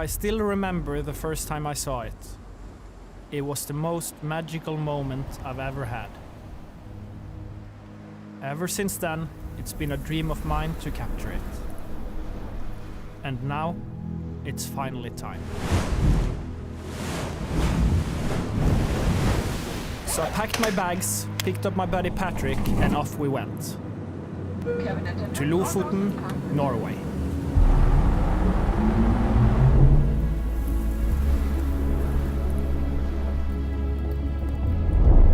I still remember the first time I saw it. It was the most magical moment I've ever had. Ever since then, it's been a dream of mine to capture it. And now, it's finally time. So I packed my bags, picked up my buddy Patrick, and off we went. To Lofoten, Norway.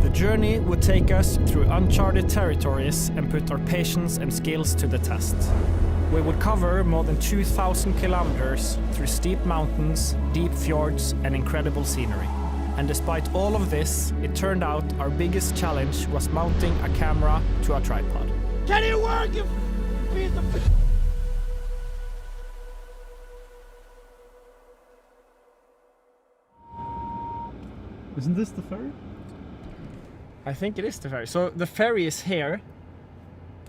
The journey would take us through uncharted territories and put our patience and skills to the test. We would cover more than 2,000 kilometers through steep mountains, deep fjords, and incredible scenery. And despite all of this, it turned out our biggest challenge was mounting a camera to a tripod. Can it work, you piece of... Isn't this the ferry? I think it is the ferry. So the ferry is here,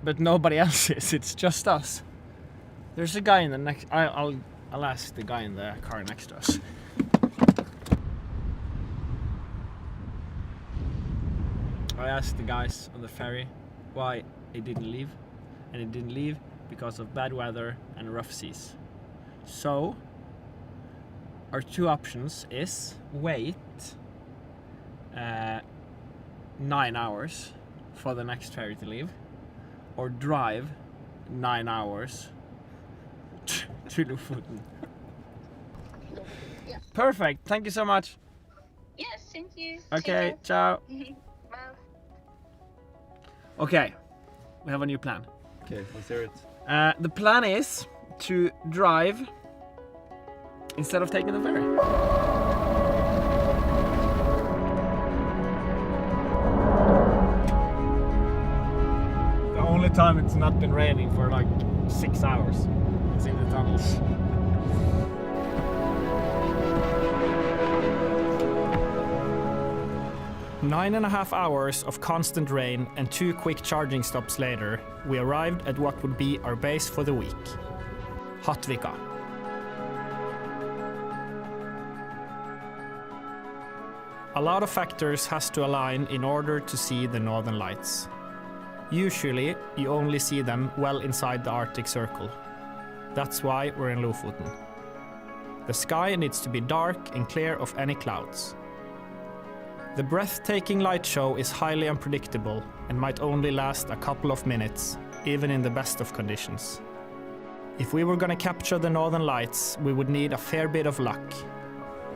but nobody else is. It's just us. There's a guy in the next... I'll ask the guy in the car next to us. I asked the guys on the ferry why it didn't leave, and it didn't leave because of bad weather and rough seas. So our two options is wait 9 hours for the next ferry to leave, or drive 9 hours to Lofoten. Yeah. Perfect, thank you so much. Yes, thank you. Okay, ciao. Bye. Okay, we have a new plan. Okay, let's hear it. The plan is to drive instead of taking the ferry. The only time it's not been raining for like 6 hours. It's in the tunnels. Nine and a half hours of constant rain and 2 quick charging stops later, we arrived at what would be our base for the week, Hattvika. A lot of factors has to align in order to see the northern lights. Usually, you only see them well inside the Arctic Circle. That's why we're in Lofoten. The sky needs to be dark and clear of any clouds. The breathtaking light show is highly unpredictable and might only last a couple of minutes, even in the best of conditions. If we were gonna capture the northern lights, we would need a fair bit of luck.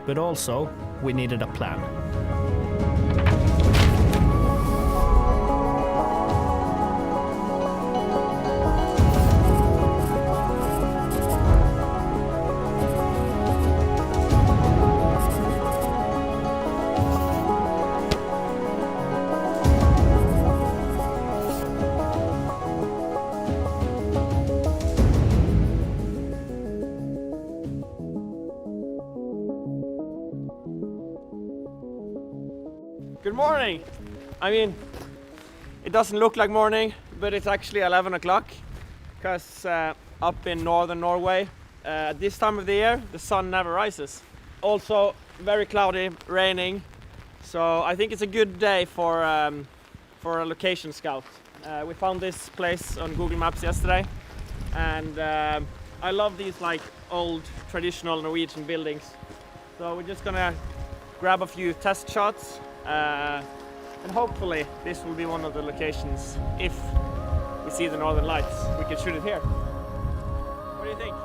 But also, we needed a plan. Good morning! I mean, it doesn't look like morning, but it's actually 11 o'clock because up in northern Norway, at this time of the year, the sun never rises. Also, very cloudy, raining, so I think it's a good day for a location scout. We found this place on Google Maps yesterday, and I love these like old traditional Norwegian buildings. So we're just gonna grab a few test shots. And hopefully this will be one of the locations. If we see the northern lights, we can shoot it here. What do you think?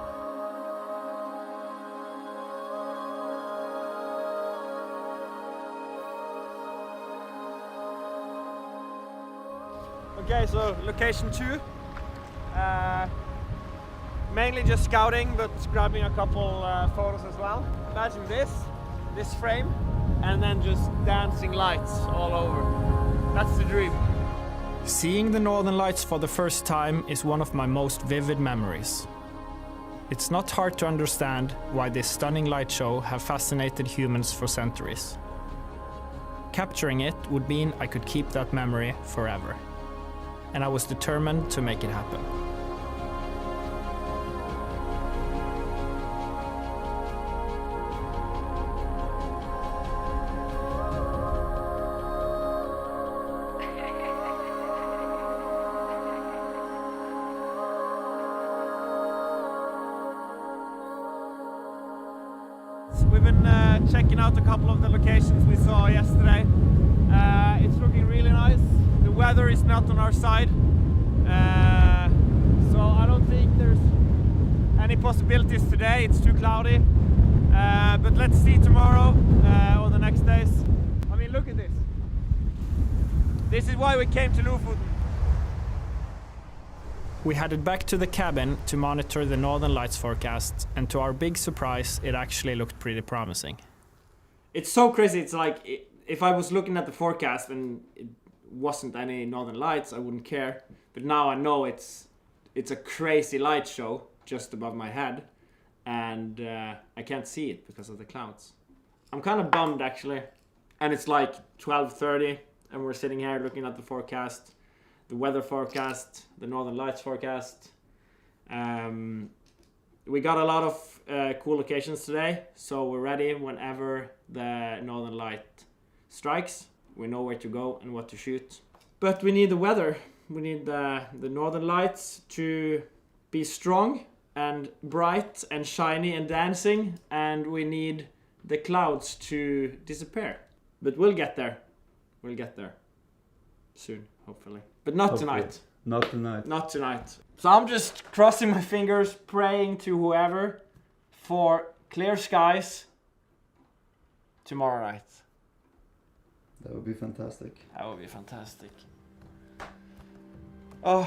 Okay, so location 2. Mainly just scouting, but grabbing a couple photos as well. Imagine this frame, and then just dancing lights all over. That's the dream. Seeing the northern lights for the first time is one of my most vivid memories. It's not hard to understand why this stunning light show have fascinated humans for centuries. Capturing it would mean I could keep that memory forever. And I was determined to make it happen. been checking out a couple of the locations we saw yesterday. It's looking really nice. The weather is not on our side, so I don't think there's any possibilities today. It's too cloudy, but let's see tomorrow or the next days. I mean, look at this. This is why we came to Lofoten. We headed back to the cabin to monitor the Northern Lights forecast, and to our big surprise, it actually looked pretty promising. It's so crazy. It's like if I was looking at the forecast and it wasn't any Northern Lights, I wouldn't care. But now I know it's a crazy light show just above my head, and I can't see it because of the clouds. I'm kind of bummed actually, and it's like 12:30, and we're sitting here looking at the forecast. The weather forecast, the Northern Lights forecast. We got a lot of cool locations today, so we're ready whenever the Northern Light strikes. We know where to go and what to shoot. But we need the weather. We need the Northern Lights to be strong and bright and shiny and dancing, and we need the clouds to disappear. But we'll get there. We'll get there soon, hopefully. But not tonight. Not tonight. Not tonight. So I'm just crossing my fingers, praying to whoever for clear skies tomorrow night. That would be fantastic. That would be fantastic. Oh.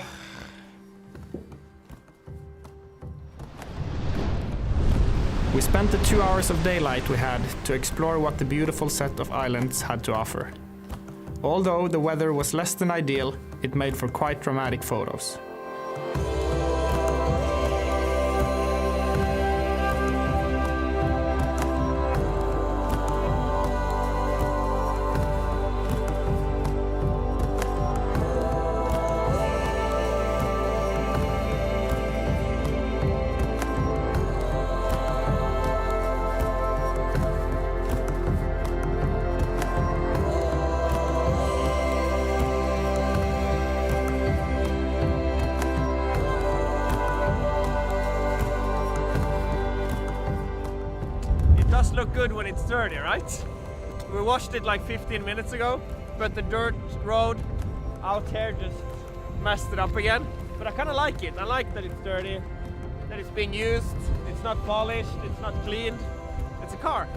We spent the 2 hours of daylight we had to explore what the beautiful set of islands had to offer. Although the weather was less than ideal, it made for quite dramatic photos. Look good when it's dirty, right? We washed it like 15 minutes ago, but the dirt road out here just messed it up again. But I kind of like it. I like that it's dirty, that it's being used, it's not polished, it's not cleaned. It's a car.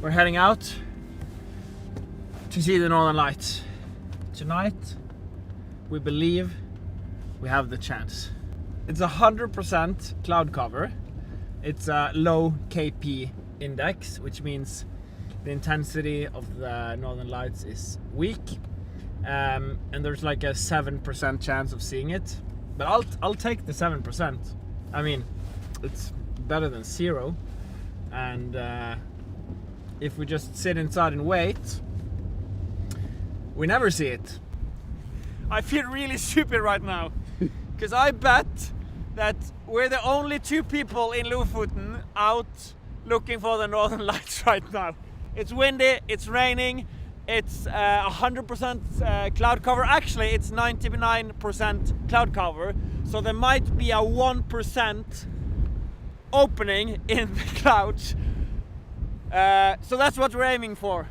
We're heading out to see the Northern Lights. Tonight, we believe we have the chance. It's 100% cloud cover. It's a low KP index, which means the intensity of the Northern Lights is weak, and there's like a 7% chance of seeing it. But I'll take the 7%. I mean, it's better than 0. And if we just sit inside and wait, we never see it. I feel really stupid right now, because I bet that we're the only 2 people in Lofoten out looking for the Northern Lights right now. It's windy, it's raining, it's 100% cloud cover. Actually, it's 99% cloud cover, so there might be a 1% opening in the clouds. So that's what we're aiming for.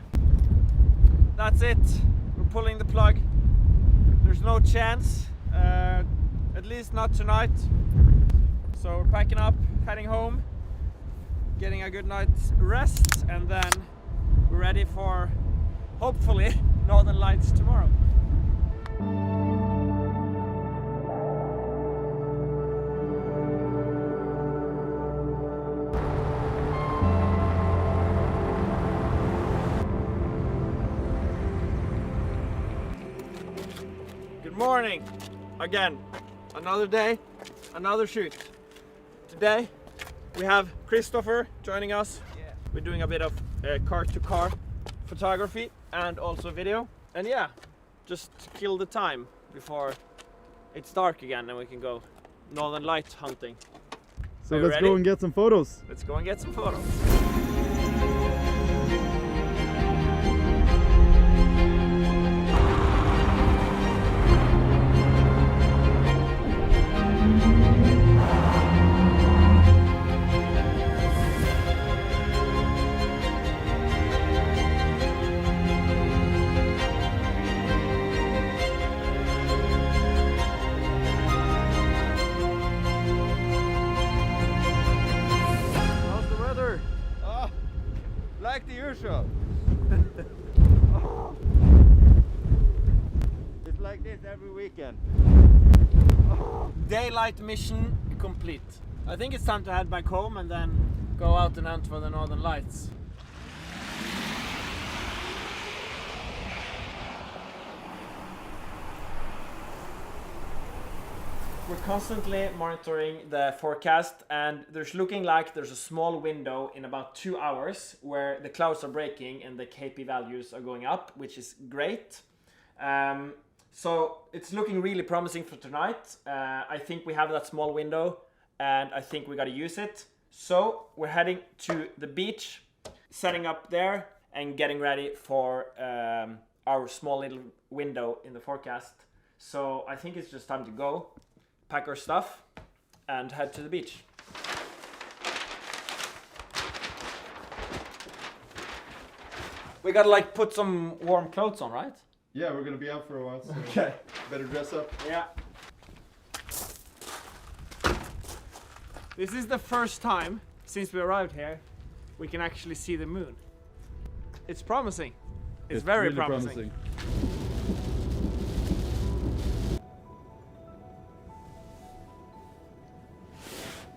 That's it. We're pulling the plug. There's no chance, at least not tonight. So we're packing up, heading home, getting a good night's rest, and then we're ready for, hopefully, Northern Lights tomorrow. Good morning. Again, another day, another shoot. Today we have Christopher joining us. Yeah. We're doing a bit of car-to-car photography and also video. And yeah, just to kill the time before it's dark again and we can go northern light hunting. So let's go and get some photos. Let's go and get some photos. Like the usual. Oh. It's like this every weekend. Oh. Daylight mission complete. I think it's time to head back home and then go out and hunt for the northern lights. We're constantly monitoring the forecast and there's looking like there's a small window in about 2 hours where the clouds are breaking and the KP values are going up, which is great. So it's looking really promising for tonight. I think we have that small window and I think we gotta use it. So we're heading to the beach, setting up there and getting ready for our small little window in the forecast. So I think it's just time to go. Pack our stuff and head to the beach. We gotta like put some warm clothes on, right? Yeah, we're gonna be out for a while, so okay. Better dress up. Yeah. This is the first time since we arrived here we can actually see the moon. It's promising. It's very really promising.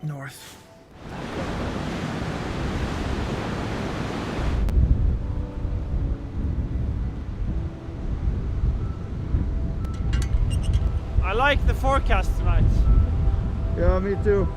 North. I like the forecast tonight. Yeah, me too.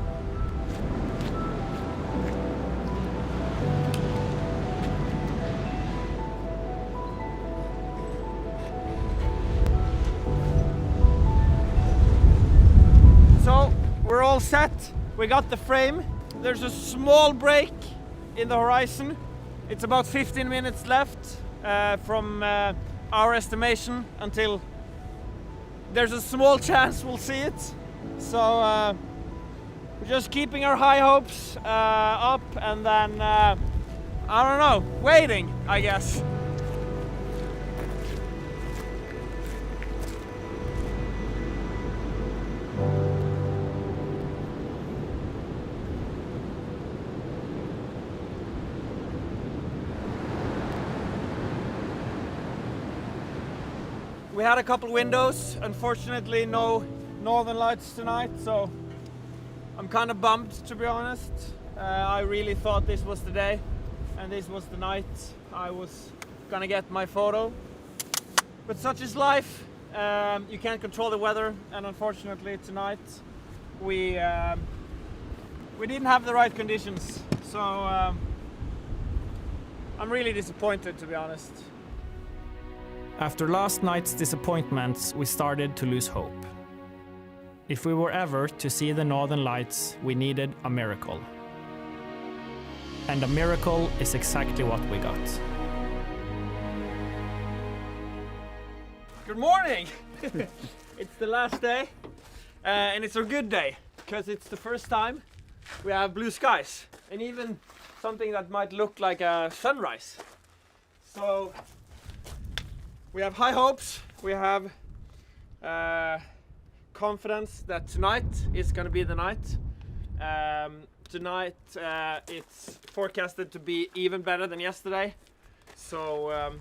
So we're all set. We got the frame. There's a small break in the horizon. It's about 15 minutes left from our estimation until there's a small chance we'll see it. So we're just keeping our high hopes up and then, I don't know, waiting, I guess. We had a couple windows, unfortunately no northern lights tonight, so I'm kind of bummed, to be honest. I really thought this was the day and this was the night I was gonna get my photo. But such is life. You can't control the weather, and unfortunately tonight we didn't have the right conditions, so I'm really disappointed, to be honest. After last night's disappointments, we started to lose hope. If we were ever to see the northern lights, we needed a miracle. And a miracle is exactly what we got. Good morning! It's the last day, and it's a good day, because it's the first time we have blue skies, and even something that might look like a sunrise. So we have high hopes, we have confidence that tonight is going to be the night. Tonight it's forecasted to be even better than yesterday. So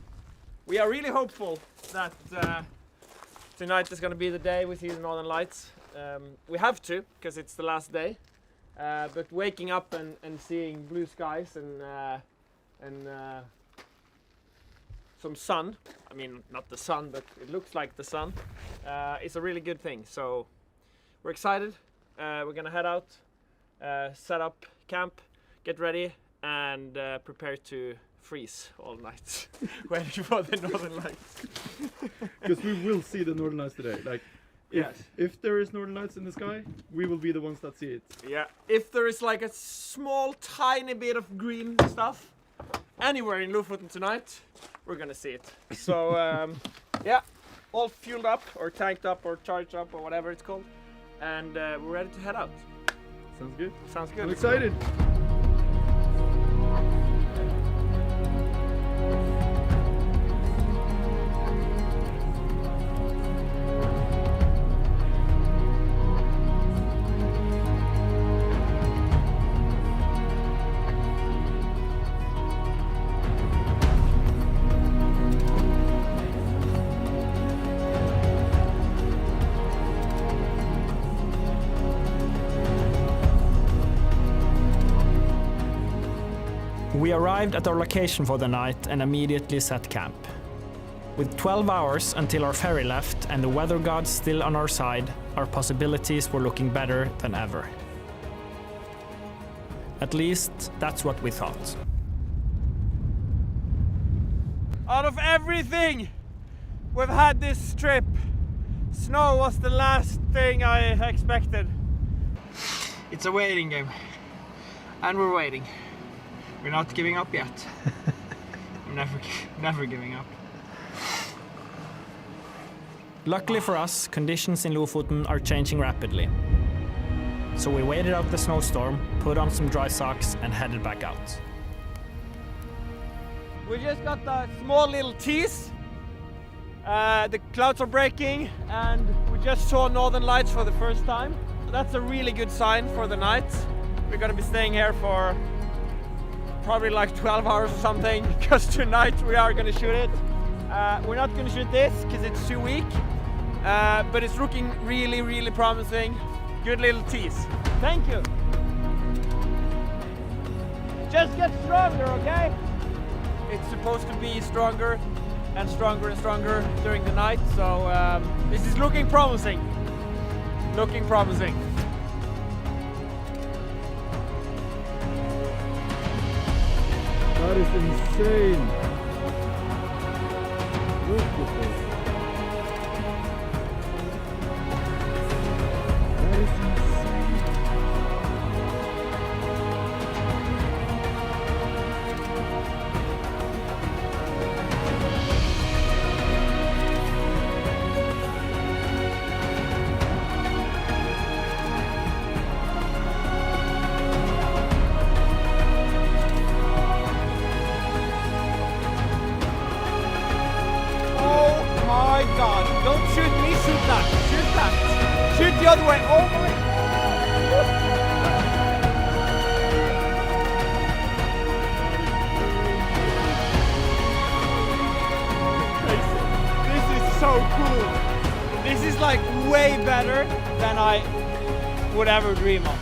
we are really hopeful that tonight is going to be the day we see the northern lights. We have to, because it's the last day. But waking up and seeing blue skies and some sun, I mean not the sun, but it looks like the sun, It's a really good thing. So we're excited. We're gonna head out, set up camp, get ready, and prepare to freeze all night, waiting for the northern lights. Because we will see the northern lights today. Like, Yes. if there is northern lights in the sky, we will be the ones that see it. Yeah. If there is like a small, tiny bit of green stuff anywhere in Lofoten tonight, we're gonna see it. So yeah, all fueled up, or tanked up, or charged up, or whatever it's called, and we're ready to head out. Sounds good. Sounds good. I'm excited. We arrived at our location for the night and immediately set camp. With 12 hours until our ferry left and the weather gods still on our side, our possibilities were looking better than ever. At least, that's what we thought. Out of everything we've had this trip, snow was the last thing I expected. It's a waiting game, and we're waiting. We're not giving up yet. I'm never giving up. Luckily for us, conditions in Lofoten are changing rapidly. So we waited out the snowstorm, put on some dry socks and headed back out. We just got a small little tease. The clouds are breaking and we just saw northern lights for the first time. That's a really good sign for the night. We're gonna be staying here for probably like 12 hours or something, because tonight we are gonna shoot it. We're not gonna shoot this because it's too weak, but it's looking really, really promising. Good little tease. Thank you. Just get stronger, okay? It's supposed to be stronger and stronger and stronger during the night, so this is looking promising. Looking promising. That is insane. Look at this. That is insane. My God, don't shoot me, shoot that, shoot that. Shoot the other way, oh my God. This is so cool. This is like way better than I would ever dream of.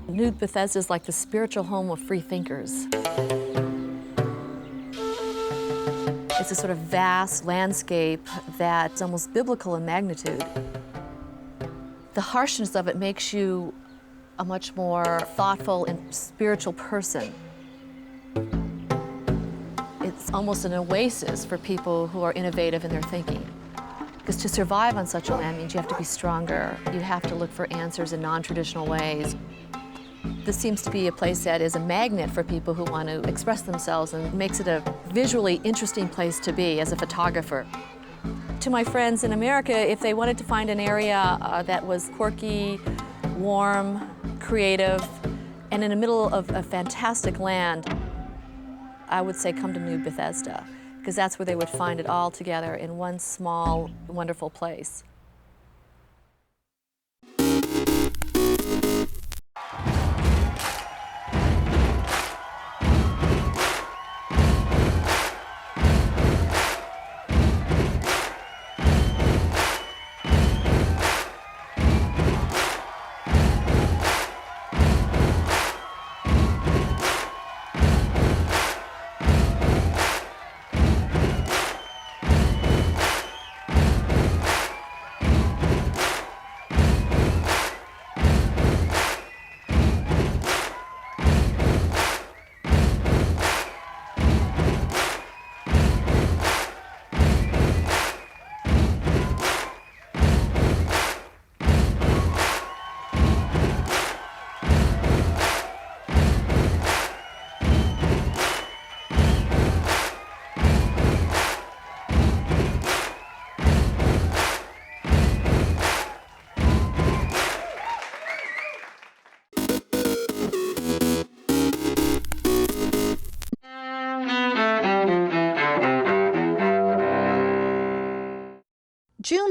New Bethesda is like the spiritual home of free thinkers. It's a sort of vast landscape that's almost biblical in magnitude. The harshness of it makes you a much more thoughtful and spiritual person. It's almost an oasis for people who are innovative in their thinking. Because to survive on such a land means you have to be stronger. You have to look for answers in non-traditional ways. This seems to be a place that is a magnet for people who want to express themselves and makes it a visually interesting place to be as a photographer. To my friends in America, if they wanted to find an area that was quirky, warm, creative, and in the middle of a fantastic land, I would say come to New Bethesda, because that's where they would find it all together in one small, wonderful place.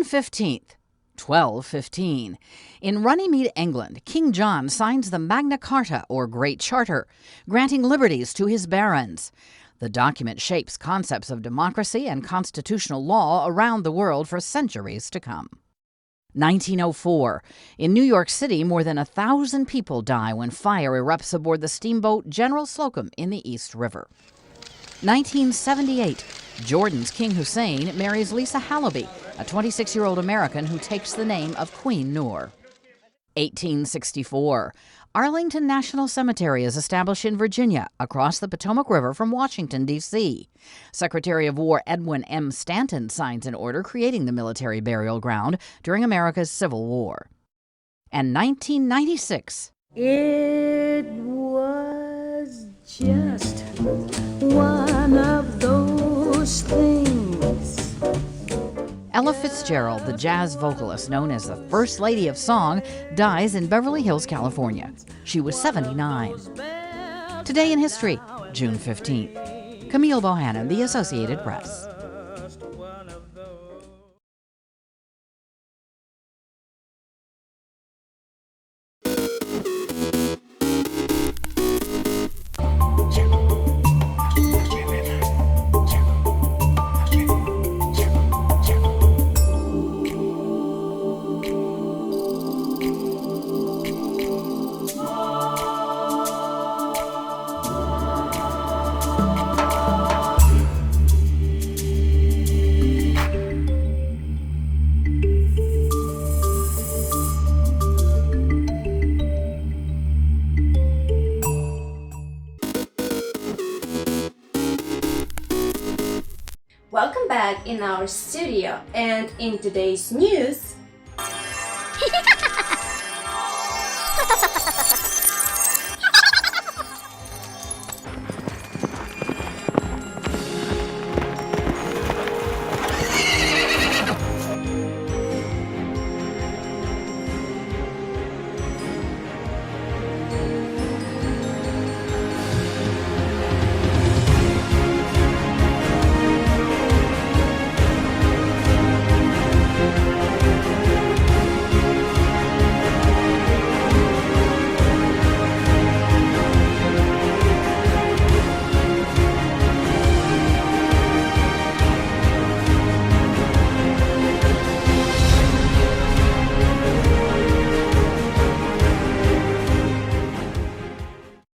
15th, 1215. In Runnymede, England, King John signs the Magna Carta, or Great Charter, granting liberties to his barons. The document shapes concepts of democracy and constitutional law around the world for centuries to come. 1904. In New York City, more than 1,000 people die when fire erupts aboard the steamboat General Slocum in the East River. 1978. Jordan's King Hussein marries Lisa Hallaby, a 26-year-old American who takes the name of Queen Noor. 1864. Arlington National Cemetery is established in Virginia, across the Potomac River from Washington, D.C. Secretary of War Edwin M. Stanton signs an order creating the military burial ground during America's Civil War. And 1996. It was just one of those things. Ella Fitzgerald, the jazz vocalist known as the First Lady of Song, dies in Beverly Hills, California. She was 79. Today in history, June 15th. Camille Bohannon, The Associated Press. Welcome back in our studio, and in today's news,